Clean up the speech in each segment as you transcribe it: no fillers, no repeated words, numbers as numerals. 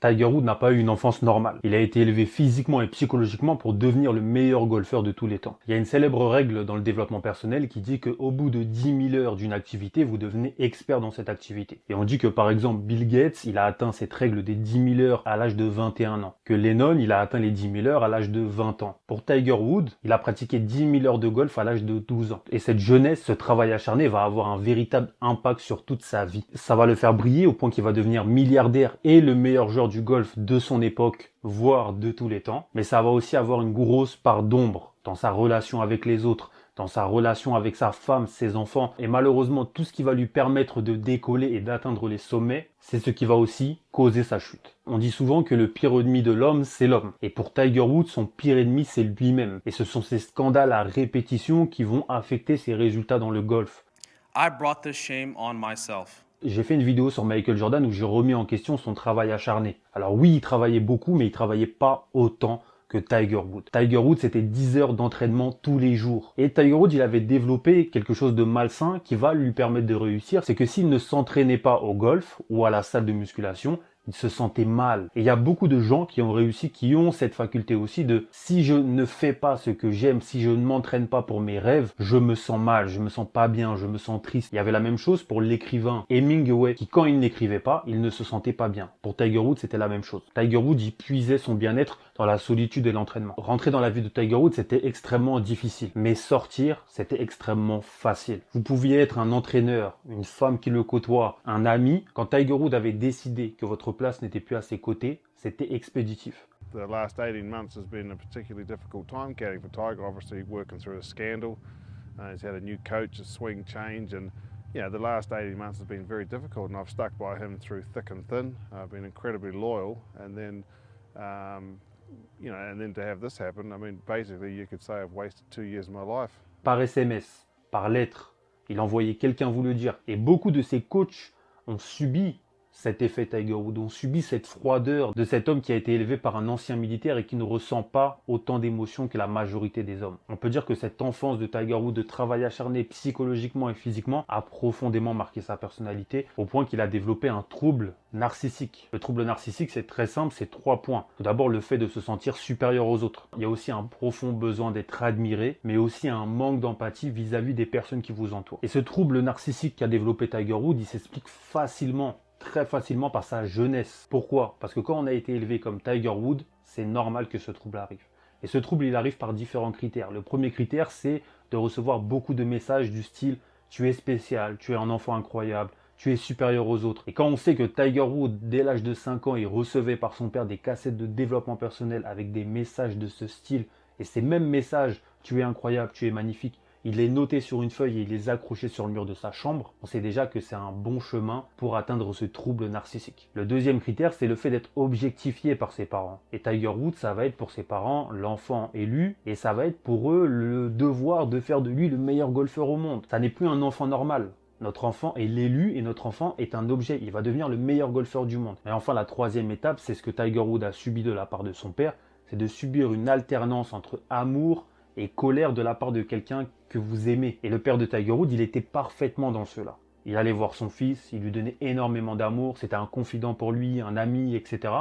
Tiger Woods n'a pas eu une enfance normale. Il a été élevé physiquement et psychologiquement pour devenir le meilleur golfeur de tous les temps. Il y a une célèbre règle dans le développement personnel qui dit qu'au bout de 10 000 heures d'une activité, vous devenez expert dans cette activité. Et on dit que par exemple Bill Gates, il a atteint cette règle des 10 000 heures à l'âge de 21 ans. Que Lennon, il a atteint les 10 000 heures à l'âge de 20 ans. Pour Tiger Woods, il a pratiqué 10 000 heures de golf à l'âge de 12 ans. Et cette jeunesse, ce travail acharné va avoir un véritable impact sur toute sa vie. Ça va le faire briller au point qu'il va devenir milliardaire et le meilleur joueur du golf de son époque, voire de tous les temps. Mais ça va aussi avoir une grosse part d'ombre dans sa relation avec les autres, dans sa relation avec sa femme, ses enfants. Et malheureusement, tout ce qui va lui permettre de décoller et d'atteindre les sommets, c'est ce qui va aussi causer sa chute. On dit souvent que le pire ennemi de l'homme, c'est l'homme. Et pour Tiger Woods, son pire ennemi, c'est lui-même. Et ce sont ces scandales à répétition qui vont affecter ses résultats dans le golf. I brought this shame on myself. J'ai fait une vidéo sur Michael Jordan où j'ai remis en question son travail acharné. Alors oui, il travaillait beaucoup, mais il travaillait pas autant que Tiger Woods. Tiger Woods, c'était 10 heures d'entraînement tous les jours. Et Tiger Woods, il avait développé quelque chose de malsain qui va lui permettre de réussir. C'est que s'il ne s'entraînait pas au golf ou à la salle de musculation, il se sentait mal. Et il y a beaucoup de gens qui ont réussi, qui ont cette faculté aussi de si je ne fais pas ce que j'aime, si je ne m'entraîne pas pour mes rêves, je me sens mal, je me sens pas bien, je me sens triste. Il y avait la même chose pour l'écrivain Hemingway, qui quand il n'écrivait pas, il ne se sentait pas bien. Pour Tiger Woods, c'était la même chose. Tiger Woods, il puisait son bien-être dans la solitude et l'entraînement. Rentrer dans la vie de Tiger Woods, c'était extrêmement difficile. Mais sortir, c'était extrêmement facile. Vous pouviez être un entraîneur, une femme qui le côtoie, un ami. Quand Tiger Woods avait décidé que votre place n'était plus à ses côtés, c'était expéditif. The last 18 months has been a particularly difficult time caddying for Tiger, obviously working through a scandal. He's had a new coach, a swing change, and the last 18 months has been very difficult, and I've stuck by him through thick and thin. I've been incredibly loyal, and then, and then to have this happen, I mean, basically you could say I've wasted 2 years of my life. Par SMS, par lettre, il envoyait quelqu'un vous le dire. Et beaucoup de ses coachs ont subi cet effet Tiger Woods, ont subi cette froideur de cet homme qui a été élevé par un ancien militaire et qui ne ressent pas autant d'émotions que la majorité des hommes. On peut dire que cette enfance de Tiger Woods, de travail acharné psychologiquement et physiquement, a profondément marqué sa personnalité au point qu'il a développé un trouble narcissique. Le trouble narcissique, c'est très simple, c'est 3 points. Tout d'abord, le fait de se sentir supérieur aux autres. Il y a aussi un profond besoin d'être admiré, mais aussi un manque d'empathie vis-à-vis des personnes qui vous entourent. Et ce trouble narcissique qu'a développé Tiger Woods, il s'explique facilement, très facilement par sa jeunesse. Pourquoi? Parce que quand on a été élevé comme Tiger Woods, c'est normal que ce trouble arrive. Et ce trouble, il arrive par différents critères. Le premier critère, c'est de recevoir beaucoup de messages du style « tu es spécial, tu es un enfant incroyable », tu es supérieur aux autres. Et quand on sait que Tiger Woods, dès l'âge de 5 ans, il recevait par son père des cassettes de développement personnel avec des messages de ce style, et ces mêmes messages, tu es incroyable, tu es magnifique, il les notait sur une feuille et il les accrochait sur le mur de sa chambre, on sait déjà que c'est un bon chemin pour atteindre ce trouble narcissique. Le deuxième critère, c'est le fait d'être objectifié par ses parents. Et Tiger Woods, ça va être pour ses parents l'enfant élu, et ça va être pour eux le devoir de faire de lui le meilleur golfeur au monde. Ça n'est plus un enfant normal. Notre enfant est l'élu et notre enfant est un objet. Il va devenir le meilleur golfeur du monde. Et enfin, la troisième étape, c'est ce que Tiger Woods a subi de la part de son père, c'est de subir une alternance entre amour et colère de la part de quelqu'un que vous aimez. Et le père de Tiger Woods, il était parfaitement dans cela. Il allait voir son fils, il lui donnait énormément d'amour, c'était un confident pour lui, un ami, etc.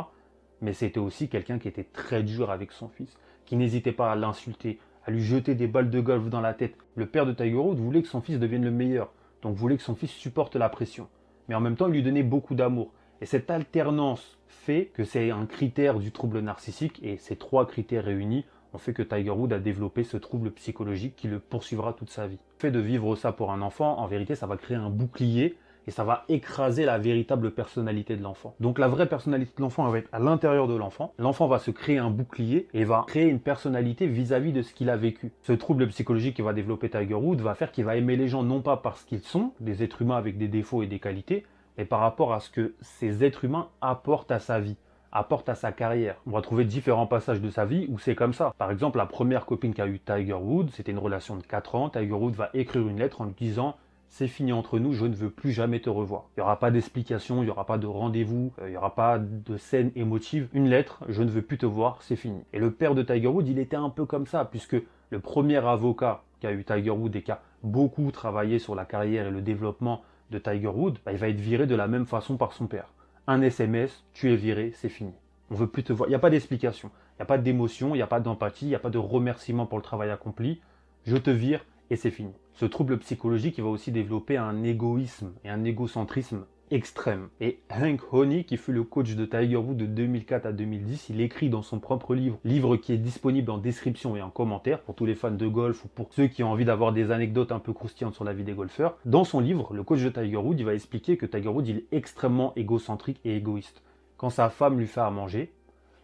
Mais c'était aussi quelqu'un qui était très dur avec son fils, qui n'hésitait pas à l'insulter, à lui jeter des balles de golf dans la tête. Le père de Tiger Woods voulait que son fils devienne le meilleur, donc voulait que son fils supporte la pression. Mais en même temps, il lui donnait beaucoup d'amour. Et cette alternance fait que c'est un critère du trouble narcissique, et ces 3 critères réunis ont fait que Tiger Woods a développé ce trouble psychologique qui le poursuivra toute sa vie. Le fait de vivre ça pour un enfant, en vérité, ça va créer un bouclier et ça va écraser la véritable personnalité de l'enfant. Donc la vraie personnalité de l'enfant va être à l'intérieur de l'enfant. L'enfant va se créer un bouclier et va créer une personnalité vis-à-vis de ce qu'il a vécu. Ce trouble psychologique qui va développer Tiger Woods va faire qu'il va aimer les gens non pas parce qu'ils sont des êtres humains avec des défauts et des qualités, mais par rapport à ce que ces êtres humains apportent à sa vie, apporte à sa carrière. On va trouver différents passages de sa vie où c'est comme ça. Par exemple, la première copine qu'a eu Tiger Woods, c'était une relation de 4 ans. Tiger Woods va écrire une lettre en lui disant « C'est fini entre nous, je ne veux plus jamais te revoir ». Il n'y aura pas d'explication, il n'y aura pas de rendez-vous, il n'y aura pas de scène émotive. Une lettre, je ne veux plus te voir, c'est fini. Et le père de Tiger Woods, il était un peu comme ça, puisque le premier avocat qu'a eu Tiger Woods et qui a beaucoup travaillé sur la carrière et le développement de Tiger Woods, il va être viré de la même façon par son père. un SMS, tu es viré, c'est fini. On veut plus te voir. Il n'y a pas d'explication, il n'y a pas d'émotion, il n'y a pas d'empathie, il n'y a pas de remerciement pour le travail accompli. Je te vire et c'est fini. Ce trouble psychologique, il va aussi développer un égoïsme et un égocentrisme extrême. Et Hank Honey, qui fut le coach de Tiger Woods de 2004 à 2010, il écrit dans son propre livre qui est disponible en description et en commentaire pour tous les fans de golf ou pour ceux qui ont envie d'avoir des anecdotes un peu croustillantes sur la vie des golfeurs. Dans son livre, le coach de Tiger Woods, il va expliquer que Tiger Woods, il est extrêmement égocentrique et égoïste. Quand sa femme lui fait à manger,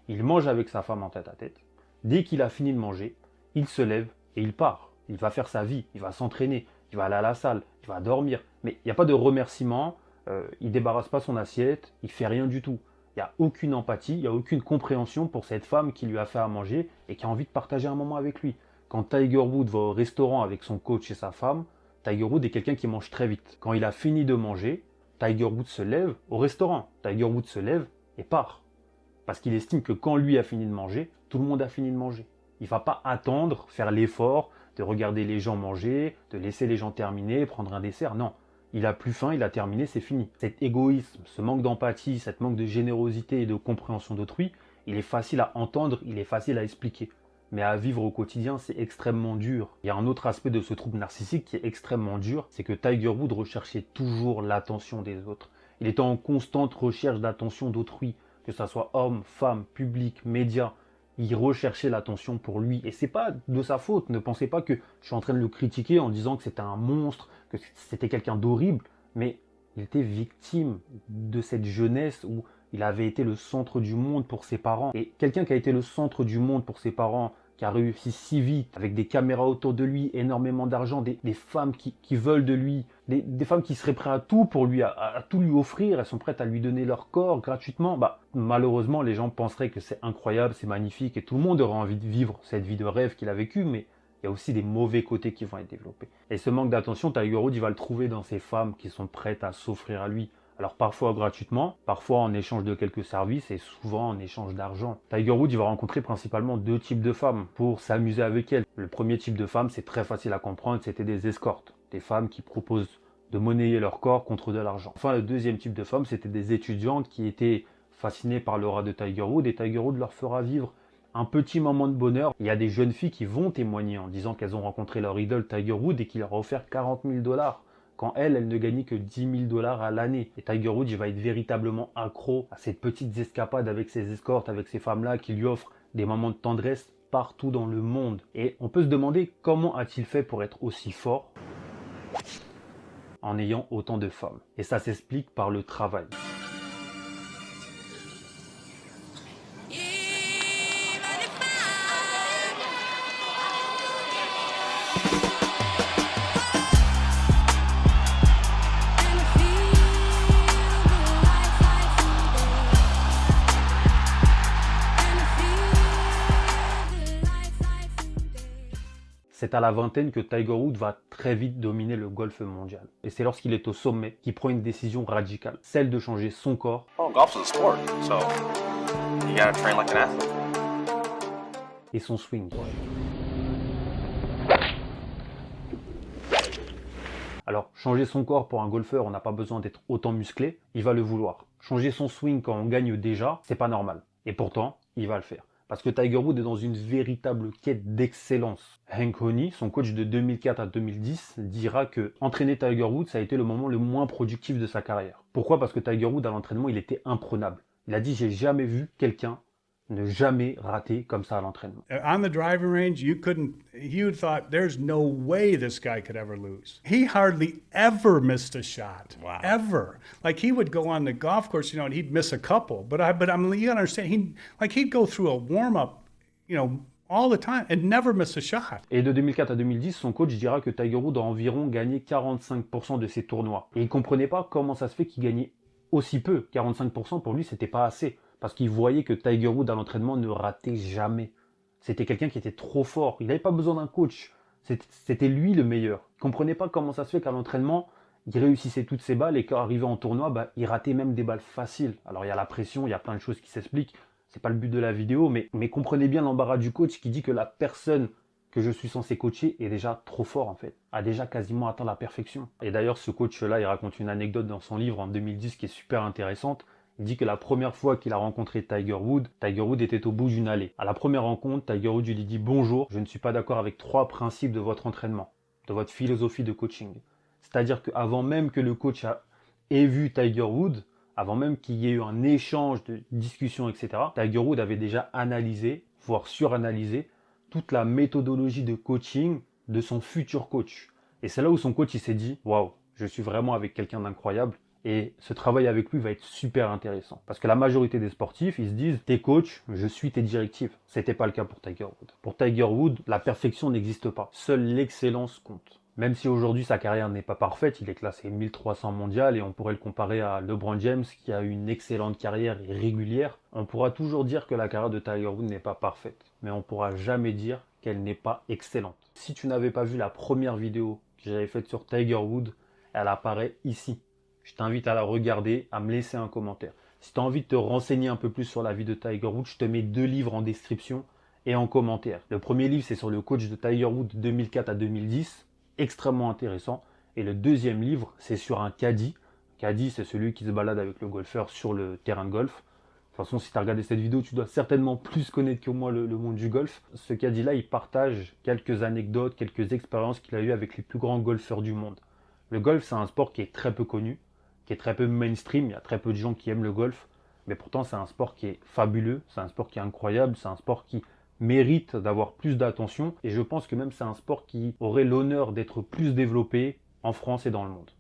il mange avec sa femme en tête à tête. Dès qu'il a fini de manger, il se lève et il part. Il va faire sa vie, il va s'entraîner, il va aller à la salle, il va dormir. Mais il n'y a pas de remerciement, il ne débarrasse pas son assiette, il ne fait rien du tout. Il n'y a aucune empathie, il n'y a aucune compréhension pour cette femme qui lui a fait à manger et qui a envie de partager un moment avec lui. Quand Tiger Woods va au restaurant avec son coach et sa femme, Tiger Woods est quelqu'un qui mange très vite. Quand il a fini de manger, Tiger Woods se lève au restaurant. Tiger Woods se lève et part. Parce qu'il estime que quand lui a fini de manger, tout le monde a fini de manger. Il ne va pas attendre, faire l'effort de regarder les gens manger, de laisser les gens terminer, prendre un dessert. Non, il a plus faim, il a terminé, c'est fini. Cet égoïsme, ce manque d'empathie, cette manque de générosité et de compréhension d'autrui, il est facile à entendre, il est facile à expliquer. Mais à vivre au quotidien, c'est extrêmement dur. Il y a un autre aspect de ce trouble narcissique qui est extrêmement dur, c'est que Tiger Woods recherchait toujours l'attention des autres. Il était en constante recherche d'attention d'autrui, que ce soit homme, femme, public, médias. Il recherchait l'attention pour lui. Et c'est pas de sa faute. Ne pensez pas que je suis en train de le critiquer en disant que c'était un monstre, que c'était quelqu'un d'horrible. Mais il était victime de cette jeunesse où il avait été le centre du monde pour ses parents. Et quelqu'un qui a été le centre du monde pour ses parents, qui a réussi si vite, avec des caméras autour de lui, énormément d'argent, des femmes qui veulent de lui, des femmes qui seraient prêtes à tout pour lui, à tout lui offrir, elles sont prêtes à lui donner leur corps gratuitement. Malheureusement, les gens penseraient que c'est incroyable, c'est magnifique, et tout le monde aurait envie de vivre cette vie de rêve qu'il a vécue, mais il y a aussi des mauvais côtés qui vont être développés. Et ce manque d'attention, Tiger Woods, il va le trouver dans ces femmes qui sont prêtes à s'offrir à lui. Alors parfois gratuitement, parfois en échange de quelques services et souvent en échange d'argent. Tiger Woods, il va rencontrer principalement deux types de femmes pour s'amuser avec elles. Le premier type de femme, c'est très facile à comprendre, c'était des escortes. Des femmes qui proposent de monnayer leur corps contre de l'argent. Enfin, le deuxième type de femme, c'était des étudiantes qui étaient fascinées par l'aura de Tiger Woods et Tiger Woods leur fera vivre un petit moment de bonheur. Il y a des jeunes filles qui vont témoigner en disant qu'elles ont rencontré leur idole Tiger Woods et qu'il leur a offert 40 000 $. Quand elle ne gagnait que 10 000 $ à l'année. Et Tiger Woods, il va être véritablement accro à ces petites escapades avec ses escortes, avec ces femmes-là qui lui offrent des moments de tendresse partout dans le monde. Et on peut se demander comment a-t-il fait pour être aussi fort en ayant autant de femmes. Et ça s'explique par le travail. C'est à la vingtaine que Tiger Woods va très vite dominer le golf mondial. Et c'est lorsqu'il est au sommet qu'il prend une décision radicale, celle de changer son corps. Oh, golf's a sport, so you gotta train like an athlete. Et son swing. Alors, changer son corps pour un golfeur, on n'a pas besoin d'être autant musclé, il va le vouloir. Changer son swing quand on gagne déjà, c'est pas normal. Et pourtant, il va le faire. Parce que Tiger Woods est dans une véritable quête d'excellence. Hank Honey, son coach de 2004 à 2010, dira que entraîner Tiger Woods, ça a été le moment le moins productif de sa carrière. Pourquoi? Parce que Tiger Woods, à l'entraînement, il était imprenable. Il a dit, j'ai jamais vu quelqu'un ne jamais rater comme ça à l'entraînement. On the driving range, you thought, there's no way this guy could ever lose. He hardly ever missed a shot. Wow. Ever. Like he would go on the golf course, and he'd miss a couple. But you gotta understand, he'd go through a warm-up, all the time and never miss a shot. Et de 2004 à 2010, son coach dira que Tiger Woods a environ gagné 45% de ses tournois. Et il comprenait pas comment ça se fait qu'il gagnait aussi peu. 45% pour lui, c'était pas assez. Parce qu'il voyait que Tiger Woods à l'entraînement ne ratait jamais. C'était quelqu'un qui était trop fort. Il n'avait pas besoin d'un coach. C'était lui le meilleur. Il ne comprenait pas comment ça se fait qu'à l'entraînement, il réussissait toutes ses balles et quand arrivé en tournoi, il ratait même des balles faciles. Alors il y a la pression, il y a plein de choses qui s'expliquent. C'est pas le but de la vidéo, mais comprenez bien l'embarras du coach qui dit que la personne que je suis censé coacher est déjà trop fort en fait. A déjà quasiment atteint la perfection. Et d'ailleurs, ce coach-là, il raconte une anecdote dans son livre en 2010 qui est super intéressante. Il dit que la première fois qu'il a rencontré Tiger Woods était au bout d'une allée. À la première rencontre, Tiger Woods lui dit « Bonjour, je ne suis pas d'accord avec 3 principes de votre entraînement, de votre philosophie de coaching. » C'est-à-dire qu'avant même que le coach ait vu Tiger Woods, avant même qu'il y ait eu un échange de discussions, etc., Tiger Woods avait déjà analysé, voire suranalysé, toute la méthodologie de coaching de son futur coach. Et c'est là où son coach il s'est dit « Waouh, je suis vraiment avec quelqu'un d'incroyable. » Et ce travail avec lui va être super intéressant. Parce que la majorité des sportifs, ils se disent « T'es coach, je suis tes directives. » C'était pas le cas pour Tiger Woods. Pour Tiger Woods, la perfection n'existe pas. Seule l'excellence compte. Même si aujourd'hui sa carrière n'est pas parfaite, il est classé 1300 mondial et on pourrait le comparer à LeBron James qui a eu une excellente carrière et régulière, on pourra toujours dire que la carrière de Tiger Woods n'est pas parfaite. Mais on pourra jamais dire qu'elle n'est pas excellente. Si tu n'avais pas vu la première vidéo que j'avais faite sur Tiger Woods, elle apparaît ici. Je t'invite à la regarder, à me laisser un commentaire. Si tu as envie de te renseigner un peu plus sur la vie de Tiger Woods, je te mets 2 livres en description et en commentaire. Le premier livre, c'est sur le coach de Tiger Woods 2004 à 2010, extrêmement intéressant. Et le deuxième livre, c'est sur un caddie. Caddie, c'est celui qui se balade avec le golfeur sur le terrain de golf. De toute façon, si tu as regardé cette vidéo, tu dois certainement plus connaître que moi le monde du golf. Ce caddie-là, il partage quelques anecdotes, quelques expériences qu'il a eues avec les plus grands golfeurs du monde. Le golf, c'est un sport qui est très peu connu, qui est très peu mainstream, il y a très peu de gens qui aiment le golf, mais pourtant c'est un sport qui est fabuleux, c'est un sport qui est incroyable, c'est un sport qui mérite d'avoir plus d'attention, et je pense que même c'est un sport qui aurait l'honneur d'être plus développé en France et dans le monde.